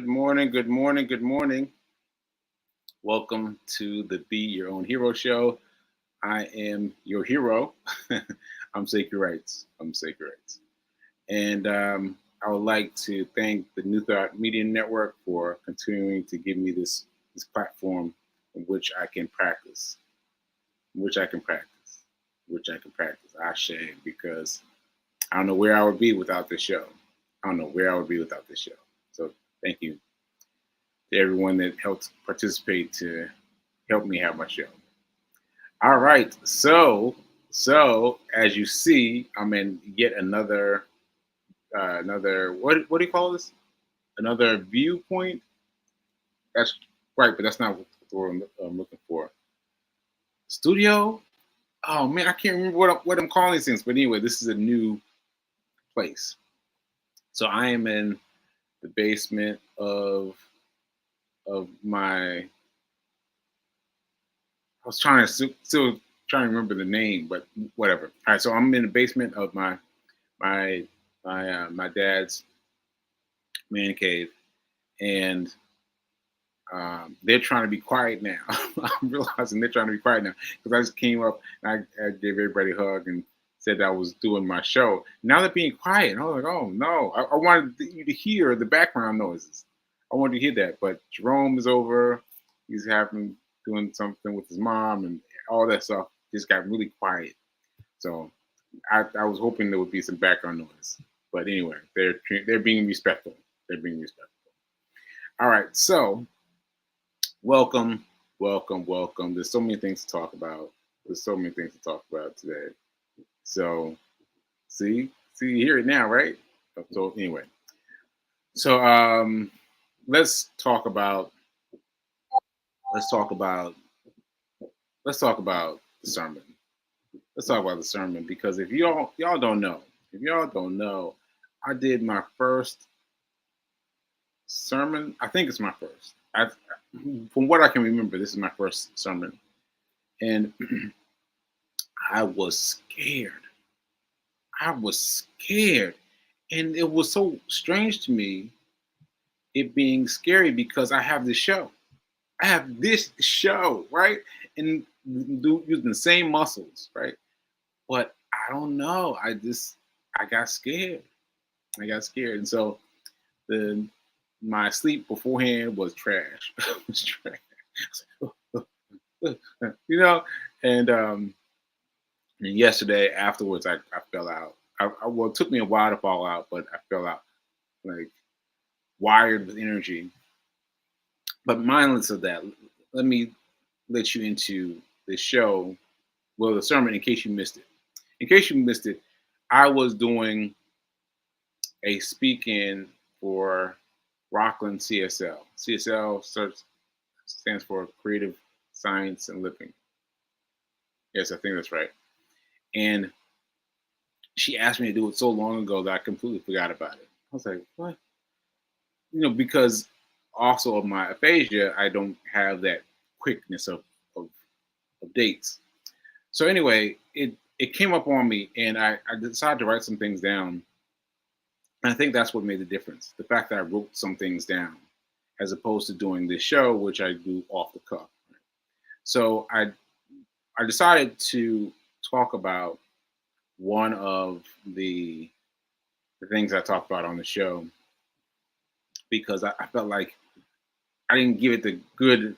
Good morning, good morning, good morning. Welcome to the Be Your Own Hero show. I am your hero. I'm Sacred Rights. I'm Sacred Rights. And I would like to thank the New Thought Media Network for continuing to give me this platform in which I can practice, in which I can practice, which I can practice. I shame because I don't know where I would be without this show. I don't know where I would be without this show. So thank you to everyone that helped participate to help me have my show. All right, so as you see, I'm in yet another what do you call this? Another viewpoint. That's right, but that's not what I'm looking for. Studio. Oh man, I can't remember what I'm calling these things. But anyway, this is a new place. So I am in the basement of my. I was trying to still trying to remember the name, but whatever. All right, so I'm in the basement of my my dad's man cave, and they're trying to be quiet now. I'm realizing they're trying to be quiet now because I just came up and I gave everybody a hug and said I was doing my show. Now they're being quiet. And I was like, oh no, I wanted you to hear the background noises. I wanted to hear that, but Jerome is over. He's having doing something with his mom and all that stuff. Just got really quiet. So I was hoping there would be some background noise, but anyway, they're being respectful. They're being respectful. All right, so welcome, welcome, welcome. There's so many things to talk about. There's so many things to talk about today. So see, you hear it now, right? So anyway, so let's talk about let's talk about let's talk about the sermon. Let's talk about the sermon because if y'all don't know, if y'all don't know, I did my first sermon. I think it's my first. From what I can remember, this is my first sermon, and I was scared. I was scared, and it was so strange to me it being scary because I have this show. I have this show, right? And using the same muscles, right? But I don't know. I got scared. I got scared, and so the my sleep beforehand was trash. It was trash. you know, and and yesterday afterwards, I fell out. Well, it took me a while to fall out, but I fell out like wired with energy. But mindless of that, let me let you into the show. Well, the sermon, in case you missed it. In case you missed it, I was doing a speak-in for Rockland CSL. CSL stands for Creative Science and Living. Yes, I think that's right. And she asked me to do it so long ago that I completely forgot about it. I was like, what? Because also of my aphasia, I don't have that quickness of dates. So anyway, it came up on me and I decided to write some things down. And I think that's what made the difference. The fact that I wrote some things down as opposed to doing this show, which I do off the cuff. So I decided to talk about one of the things I talked about on the show because I felt like I didn't give it the good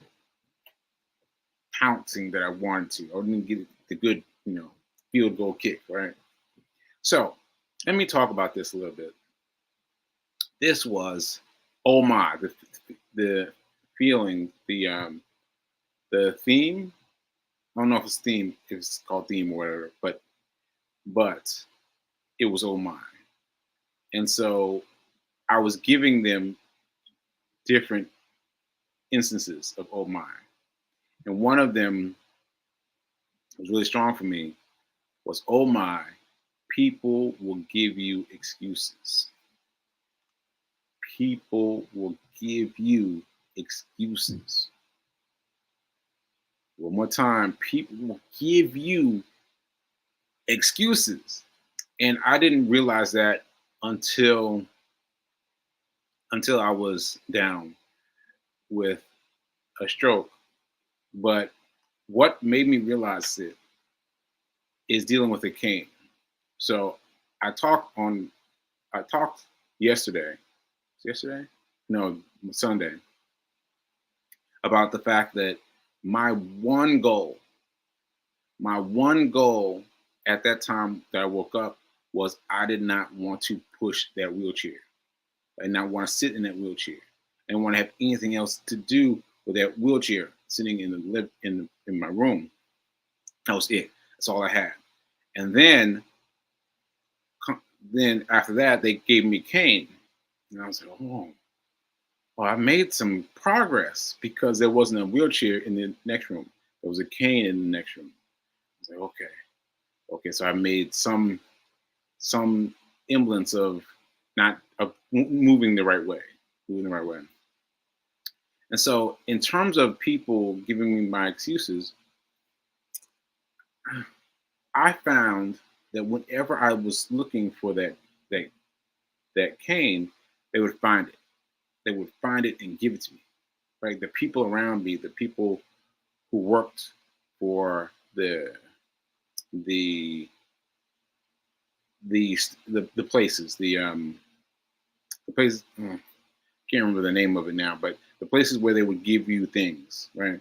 pouncing that I wanted to. I didn't give it the good, field goal kick, right? So let me talk about this a little bit. This was, oh my, the feeling, the theme. I don't know if it's theme, if it's called theme or whatever, but it was oh my. And so I was giving them different instances of oh my. And one of them was really strong for me was oh my, people will give you excuses. People will give you excuses. One more time, people will give you excuses. And I didn't realize that until until I was down with a stroke. But what made me realize it is dealing with a cane. So I talked on I talked yesterday. Yesterday? No, Sunday, about the fact that my one goal, my one goal at that time that I woke up was I did not want to push that wheelchair. I did not want to sit in that wheelchair. I didn't want to have anything else to do with that wheelchair sitting in the in my room. That was it. That's all I had. And then after that they gave me cane, and I was like, oh, well, I made some progress because there wasn't a wheelchair in the next room. There was a cane in the next room. I was like, okay. So I made some semblance of not of moving the right way, moving the right way. And so, in terms of people giving me my excuses, I found that whenever I was looking for that that cane, they would find it. They would find it and give it to me. Right, the people around me, the people who worked for the the places, the places. Can't remember the name of it now, but the places where they would give you things, right?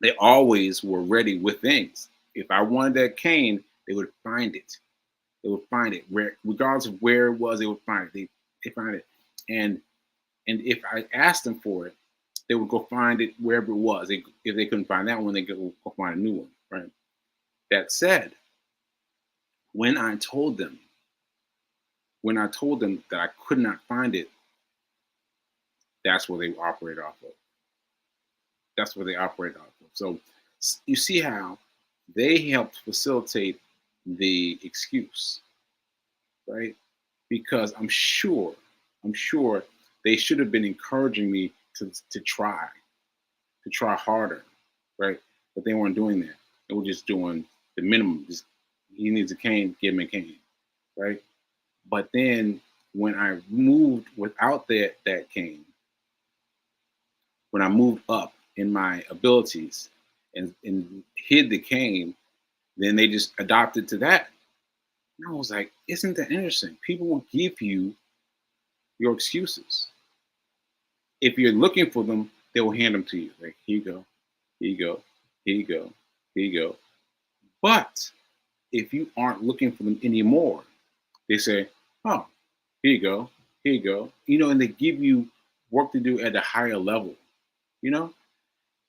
They always were ready with things. If I wanted that cane, they would find it. They would find it, regardless of where it was. They would find it. They find it, and if I asked them for it, they would go find it wherever it was. If they couldn't find that one, they go find a new one, right? That said, when I told them, that I could not find it, that's where they operate off of. That's where they operate off of. So you see how they helped facilitate the excuse, right? Because I'm sure they should have been encouraging me to try harder, right? But they weren't doing that. They were just doing the minimum. Just he needs a cane, give him a cane, right? But then when I moved without that cane, when I moved up in my abilities and hid the cane, then they just adopted to that. And I was like, isn't that interesting? People will give you your excuses. If you're looking for them, they will hand them to you. Like, here you go, here you go, here you go, here you go. But if you aren't looking for them anymore, they say, oh, here you go, here you go. And they give you work to do at a higher level, you know?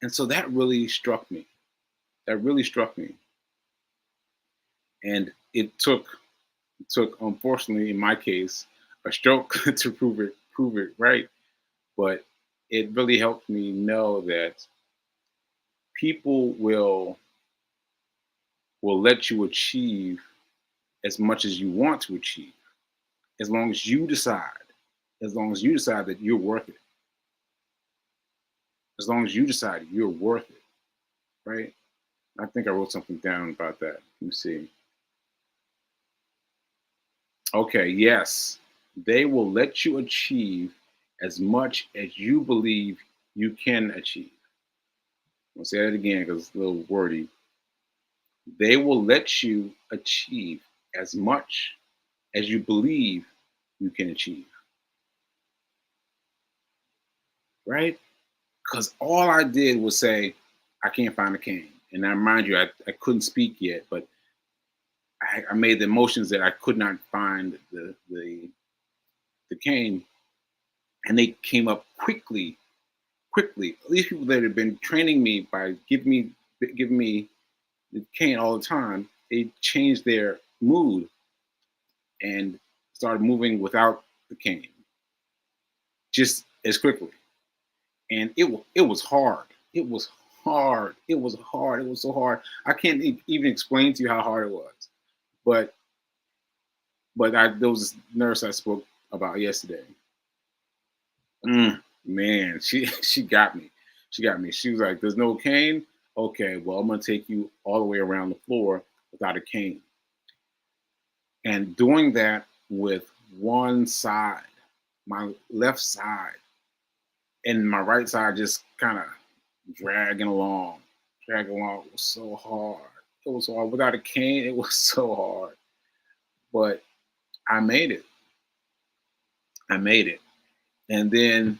And so that really struck me. That really struck me. And it took unfortunately in my case a stroke to prove it right. But it really helped me know that people will let you achieve as much as you want to achieve, as long as you decide, that you're worth it, as long as you decide you're worth it, right? I think I wrote something down about that. Let me see. Okay, yes, they will let you achieve as much as you believe you can achieve. I'll say that again because it's a little wordy. They will let you achieve as much as you believe you can achieve, right? Because all I did was say, I can't find a cane. And I mind you, I couldn't speak yet, but I made the emotions that I could not find the cane. And they came up quickly, quickly. These people that had been training me by giving me the cane all the time, they changed their mood and started moving without the cane just as quickly. And it was hard. It was hard. It was hard. It was so hard. I can't even explain to you how hard it was. But there was this nurse I spoke about yesterday. Man, she got me. She got me. She was like, "There's no cane. Okay, well, I'm gonna take you all the way around the floor without a cane." And doing that with one side, my left side and my right side just kind of dragging along, dragging along. It was so hard. It was hard. Without a cane, it was so hard. But I made it. I made it. And then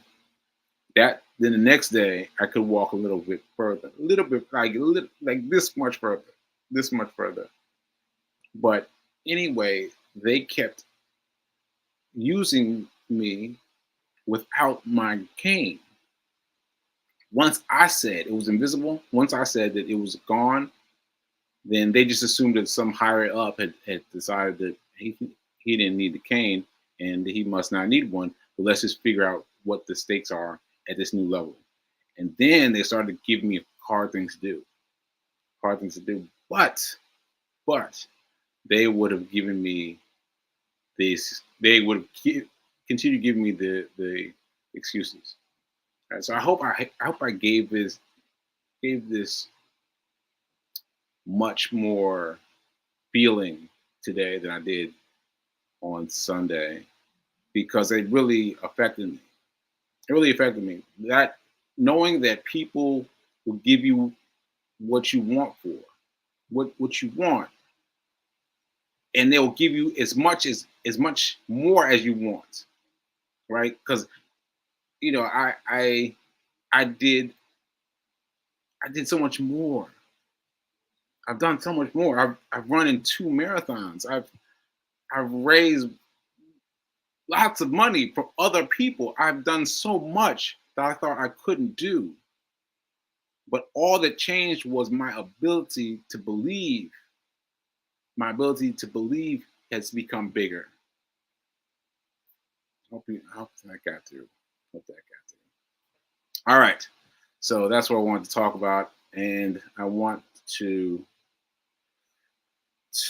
the next day I could walk a little bit further, a little bit like this much further, this much further. But anyway, they kept using me without my cane. Once I said it was invisible, once I said that it was gone, then they just assumed that some higher up had decided that he didn't need the cane and that he must not need one. But let's just figure out what the stakes are at this new level. And then they started giving me hard things to do, hard things to do. But they would have given me these. They would have continued giving me the excuses. Right, so I hope I gave this much more feeling today than I did on Sunday because it really affected me. It really affected me. That knowing that people will give you what you want for, what you want, and they'll give you as much more as you want, right? Because I did so much more. I've done so much more. I've run in 2 marathons. I've raised lots of money for other people. I've done so much that I thought I couldn't do. But all that changed was my ability to believe. My ability to believe has become bigger. I hope that got through. Hope that got through. All right. So that's what I wanted to talk about. And I want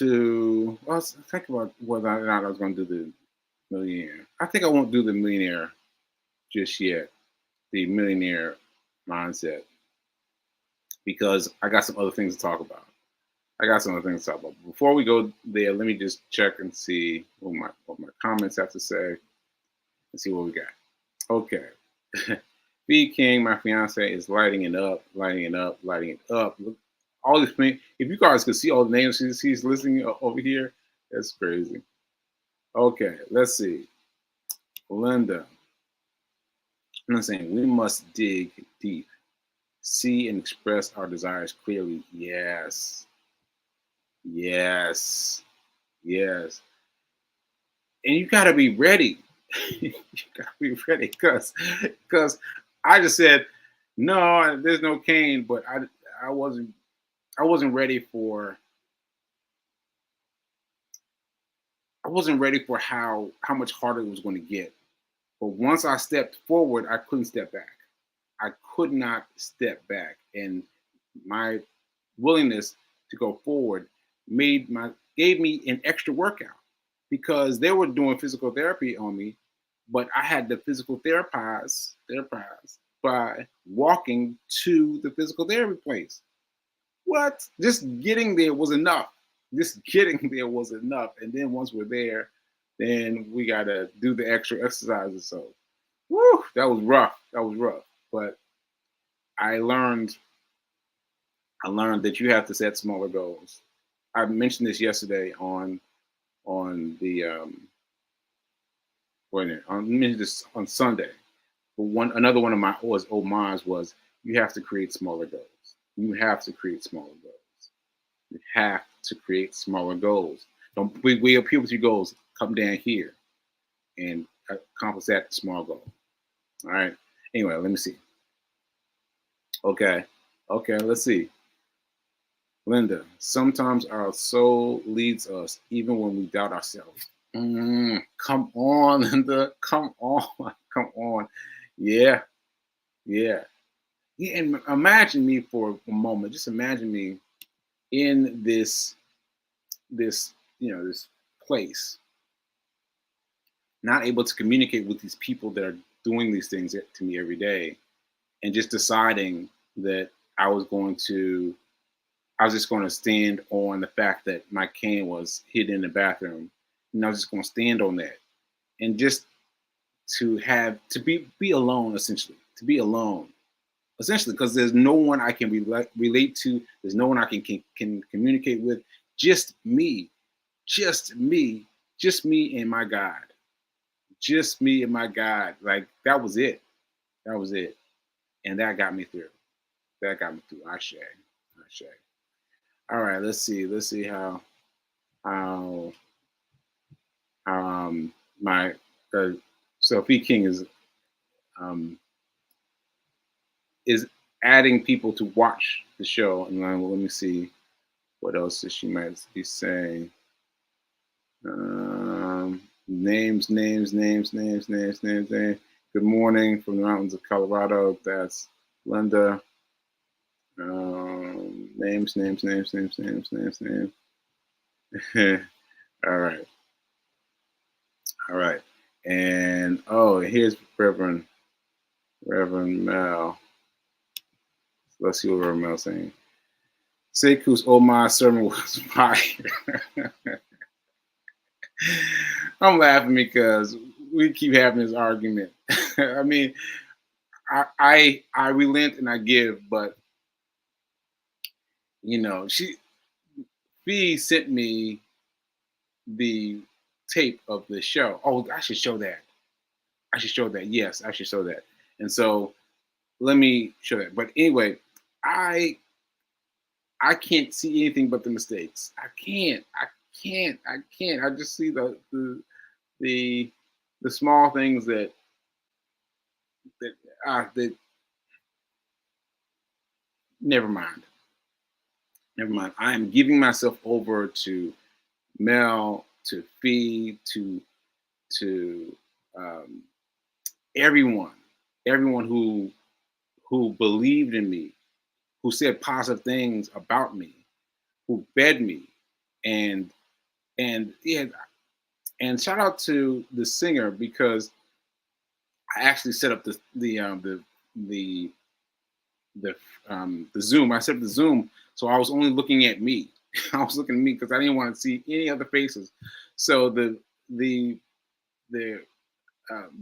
well, let's think about whether or not I was going to do the millionaire. I think I won't do the millionaire just yet, the millionaire mindset, because I got some other things to talk about. Before we go there, let me just check and see what my comments have to say and see what we got. Okay. B King, my fiance, is lighting it up, lighting it up, lighting it up. Look, all these things. If you guys could see all the names he's listening over here, that's crazy. Okay, let's see. Linda, I'm saying we must dig deep, see and express our desires clearly. Yes, yes, yes. And you gotta be ready. You gotta be ready, because I just said no. There's no cane, but I wasn't ready for how much harder it was going to get. But once I stepped forward, I couldn't step back. I could not step back, and my willingness to go forward gave me an extra workout because they were doing physical therapy on me, but I had to physical therapize by walking to the physical therapy place. What? Just getting there was enough. Just getting there was enough. And then once we're there, then we gotta do the extra exercises. So, woo, that was rough. That was rough. But I learned that you have to set smaller goals. I mentioned this yesterday on the I mentioned this on Sunday. But another one of my old minds was you have to create smaller goals. You have to create smaller goals. You have to create smaller goals. Don't we appeal with your goals. Come down here and accomplish that small goal. All right. Anyway, let me see. Okay. Let's see. Linda, sometimes our soul leads us even when we doubt ourselves. Come on, Linda. Come on. Come on. Yeah. Yeah. Yeah. And imagine me for a moment. Just imagine me in this this place, not able to communicate with these people that are doing these things to me every day, and just deciding that I was just going to stand on the fact that my cane was hidden in the bathroom, and I was just going to stand on that, and just to be alone, essentially, to be alone, essentially, because there's no one I can relate to. There's no one I can communicate with. Just me, just me, just me and my God, just me and my God. Like that was it. That was it, and that got me through. That got me through. Ashe, Ashe. All right, let's see. Let's see how my Sophie King um is adding people to watch the show. And let me see what else she might be saying. Names. Good morning from the mountains of Colorado. That's Linda. Names. All right. All right. And here's Reverend Mel. Let's see what Reverend Mel's saying. Sekou's my sermon was fire. I'm laughing because we keep having this argument. I mean, I relent and I give, but Fee sent me the tape of the show. Oh, I should show that. I should show that. Yes, I should show that. And so let me show that. But anyway, I can't see anything but the mistakes. I can't. I just see the small things that never mind. Never mind. I am giving myself over to Mel, to Fee, to everyone who believed in me, who said positive things about me, who fed me, and yeah, and shout out to the singer because I actually set up the Zoom. I set up the Zoom, so I was only looking at me. I was looking at me because I didn't want to see any other faces. So the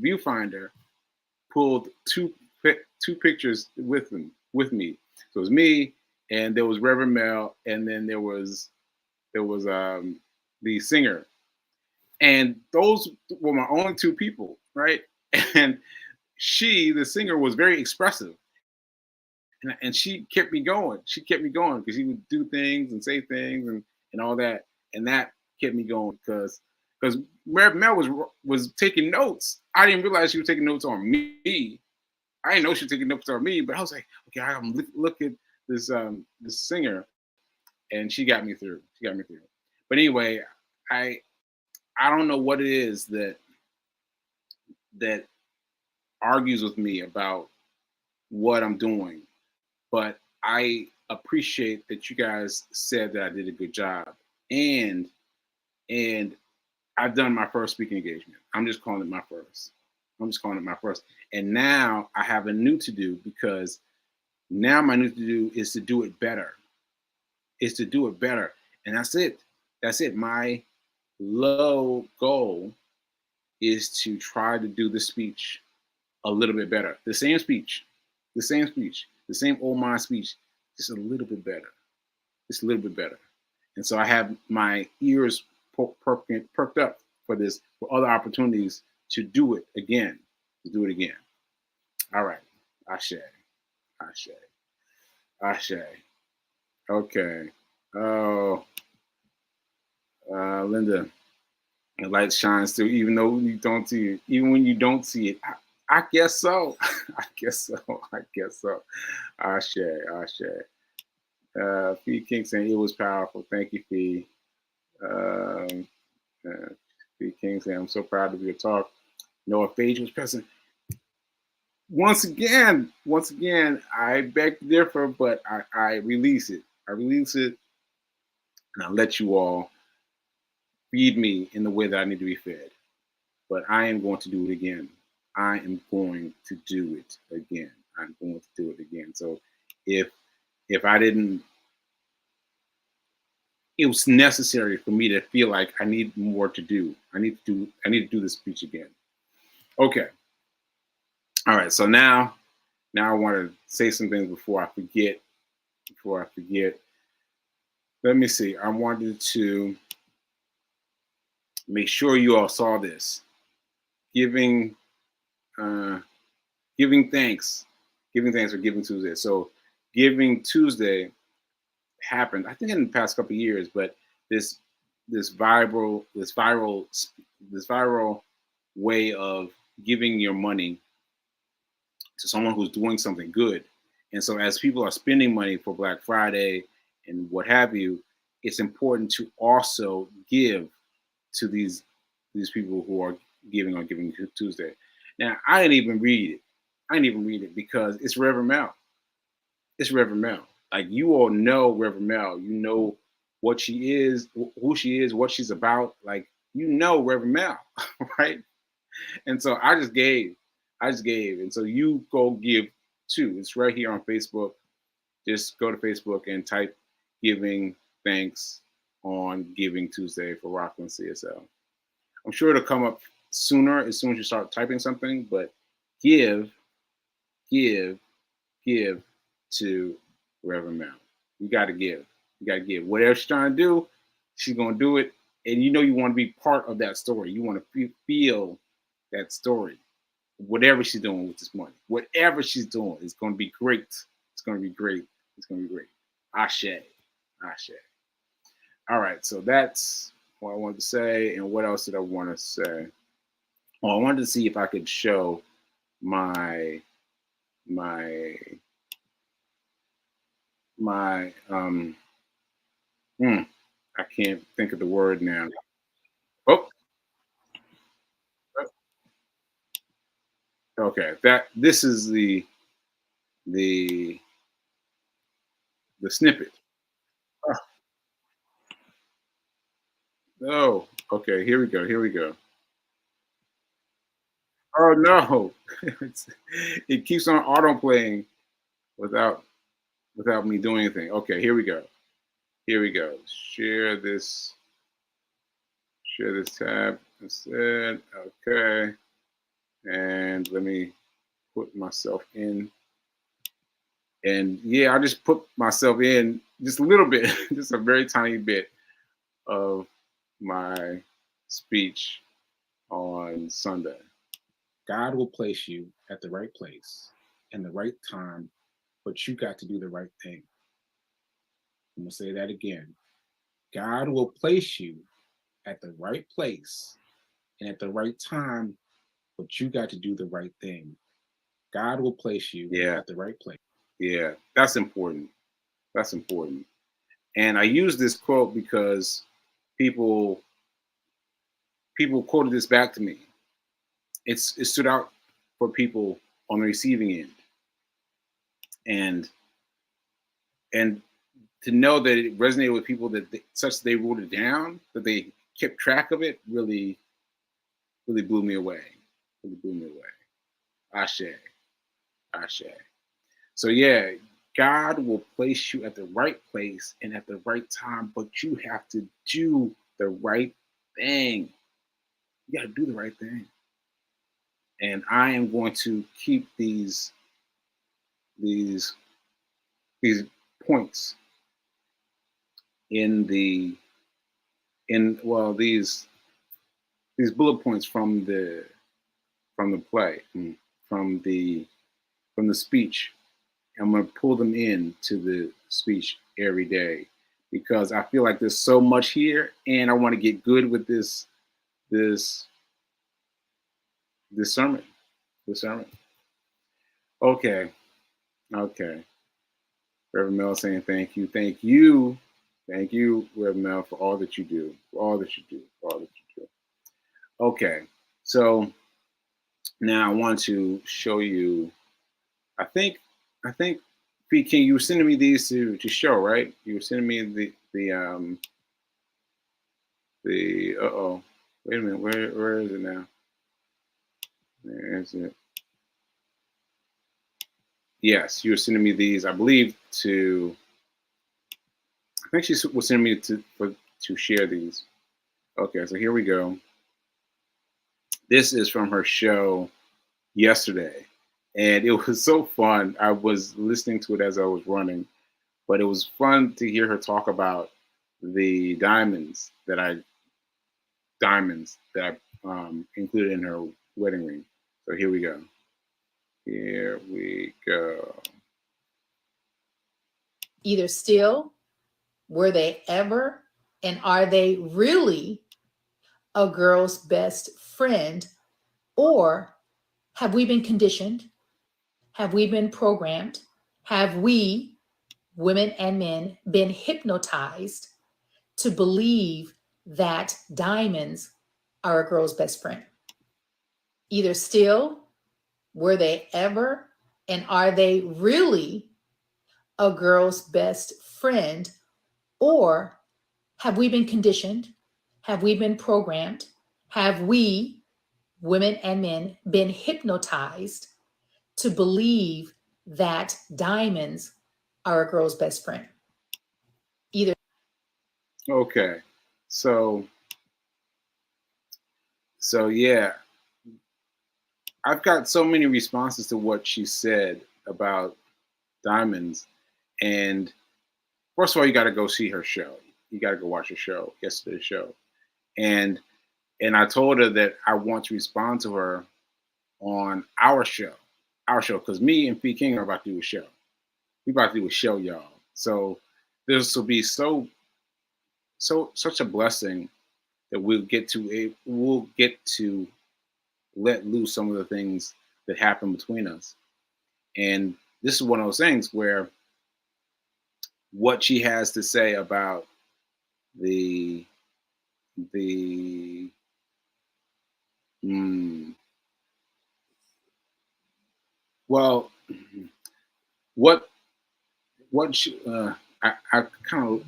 viewfinder pulled two pictures with me. So it was me, and there was Reverend Mel, and then there was the singer, and those were my only two people, right? And the singer, was very expressive, and she kept me going. She kept me going because she would do things and say things and all that, and that kept me going because Reverend Mel was taking notes. I didn't realize she was taking notes on me. I didn't know she was taking notes on me, but I was like, okay, I am look at this singer, and she got me through. She got me through. But anyway, I don't know what it is that argues with me about what I'm doing, but I appreciate that you guys said that I did a good job, and I've done my first speaking engagement. I'm just calling it my first. And now I have a new to do because now my new to do is to do it better. And that's it. That's it. My low goal is to try to do the speech a little bit better. The same speech, the same old my speech, just a little bit better. And so I have my ears perked up for this, for other opportunities to do it again. All right. Ashe. Okay. Oh, Linda, the light shines through even though you don't see it. Even when you don't see it. I guess so. I guess so. Ashe. Fee King saying it was powerful. Thank you, Fee. Fee King saying I'm so proud of your talk. Noah Page was present. Once again, I beg to differ, but I release it. And I let you all feed me in the way that I need to be fed. But I am going to do it again. I'm going to do it again. So if I didn't, it was necessary for me to feel like I need more to do. I need to do this speech again. Okay. All right, so now I want to say some things before I forget. Before I forget, let me see. I wanted to make sure you all saw this. Giving uh, giving thanks, giving thanks for Giving Tuesday. So Giving Tuesday happened, I think, in the past couple of years, but this this viral this viral this viral way of giving your money to someone who's doing something good. And so as people are spending money for Black Friday and what have you, it's important to also give to these people who are giving on Giving Tuesday. Now, I didn't even read it. I didn't even read it because it's Reverend Mel. It's Reverend Mel. Like, you all know Reverend Mel. You know what she is, who she is, what she's about. Like, you know Reverend Mel, right? And so I just gave. I just gave. And so you go give too. It's right here on Facebook. Just go to Facebook and type Giving Thanks on Giving Tuesday for Rockland CSL. I'm sure it'll come up sooner as soon as you start typing something, but give, give, give to Reverend Mel. You got to give. You got to give. Whatever she's trying to do, she's going to do it. And you know you want to be part of that story. You want to feel that story. Whatever she's doing with this money, whatever she's doing, it's going to be great. It's going to be great. It's going to be great. Ashe. Ashe. All right. So that's what I wanted to say. And what else did I want to say? Well, I wanted to see if I could show my I can't think of the word now. Oh, okay. This is the the snippet. Oh, okay. Here we go. Here we go. Oh no, it keeps on auto playing without me doing anything. Okay, here we go. Here we go. Share this tab instead. Okay, and let me put myself in. And yeah, I just put myself in just a little bit, just a very tiny bit of my speech on Sunday. God will place you at the right place in the right time, but you got to do the right thing. I'm going to say that again. God will place you at the right place and at the right time, but you got to do the right thing. God will place you at the right place. Yeah, that's important. That's important. And I use this quote because people quoted this back to me. It stood out for people on the receiving end, and and to know that it resonated with people that such they wrote it down, that they kept track of it, really blew me away. Really blew me away. Ashe, ashe. So yeah, God will place you at the right place and at the right time, but you have to do the right thing. You got to do the right thing. And I am going to keep these points in these bullet points from the play, from the speech. I'm going to pull them in to the speech every day because I feel like there's so much here, and I want to get good with this sermon. This sermon. Okay. Okay. Reverend Mel saying thank you. Thank you. Thank you, Reverend Mel, for all that you do. For all that you do. For all that you do. Okay. So now I want to show you. I think P King, you were sending me these to show, right? You were sending me the wait a minute, where is it now? Where is it? Yes, you were sending me these, I believe, I think she was sending me to share these. Okay, so here we go. This is from her show yesterday. and it was so fun. I was listening to it as I was running, but it was fun to hear her talk about the diamonds that I included in her wedding ring. So here we go. Here we go. Either still, were they ever, and are they really a girl's best friend? Or have we been conditioned? Have we been programmed? Have we, women and men, been hypnotized to believe that diamonds are a girl's best friend? Either still, were they ever, and are they really a girl's best friend? Or have we been conditioned? Have we been programmed? Have we, women and men, been hypnotized to believe that diamonds are a girl's best friend? Either. Okay. So yeah, I've got so many responses to what she said about diamonds. And first of all, you got to go see her show. You got to go watch her show, yesterday's show. And I told her that I want to respond to her on our show, because me and P King are about to do a show. We about to do a show, y'all. So this will be such a blessing that we'll get to let loose some of the things that happen between us. And this is one of those things where what she has to say about the the mm, well, what she, I kind of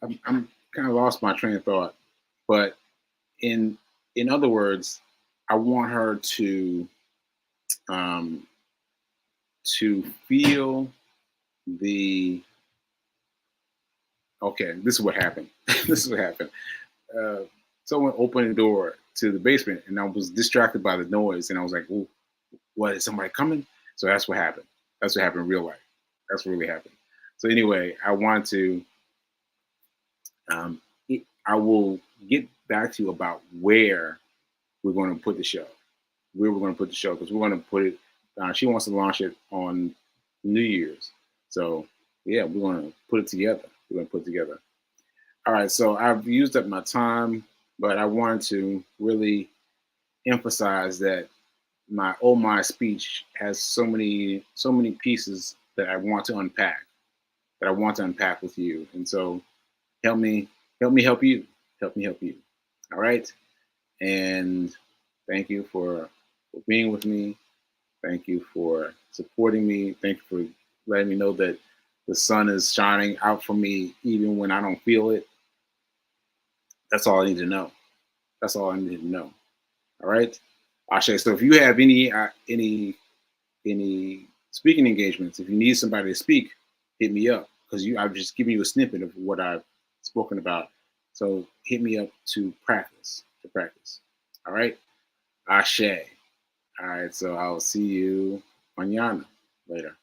I'm kind of lost my train of thought, but in other words, I want her um, to feel the okay. This is what happened. This is what happened. Uh, Someone opened the door to the basement, and I was distracted by the noise, and I was like, "Ooh, what? Is somebody coming?" So that's what happened. That's what happened in real life. That's what really happened. So anyway, I want to. Um, I will get back to you about where we're going to put the show. Where we're going to put the show, because we're going to put it. She wants to launch it on New Year's. So yeah, we're going to put it together. We're going to put it together. All right. So I've used up my time, but I wanted to really emphasize that my oh my speech has so many pieces that I want to unpack, with you. And so help me help you. Help me help you. All right. And thank you for being with me. Thank you for supporting me. Thank you for letting me know that the sun is shining out for me even when I don't feel it. That's all I need to know. That's all I need to know. All right. Ashe. So if you have any speaking engagements, if you need somebody to speak, hit me up, because I've just given you a snippet of what I've spoken about. So hit me up to practice. All right. Ashe. All right. So I'll see you mañana. Later.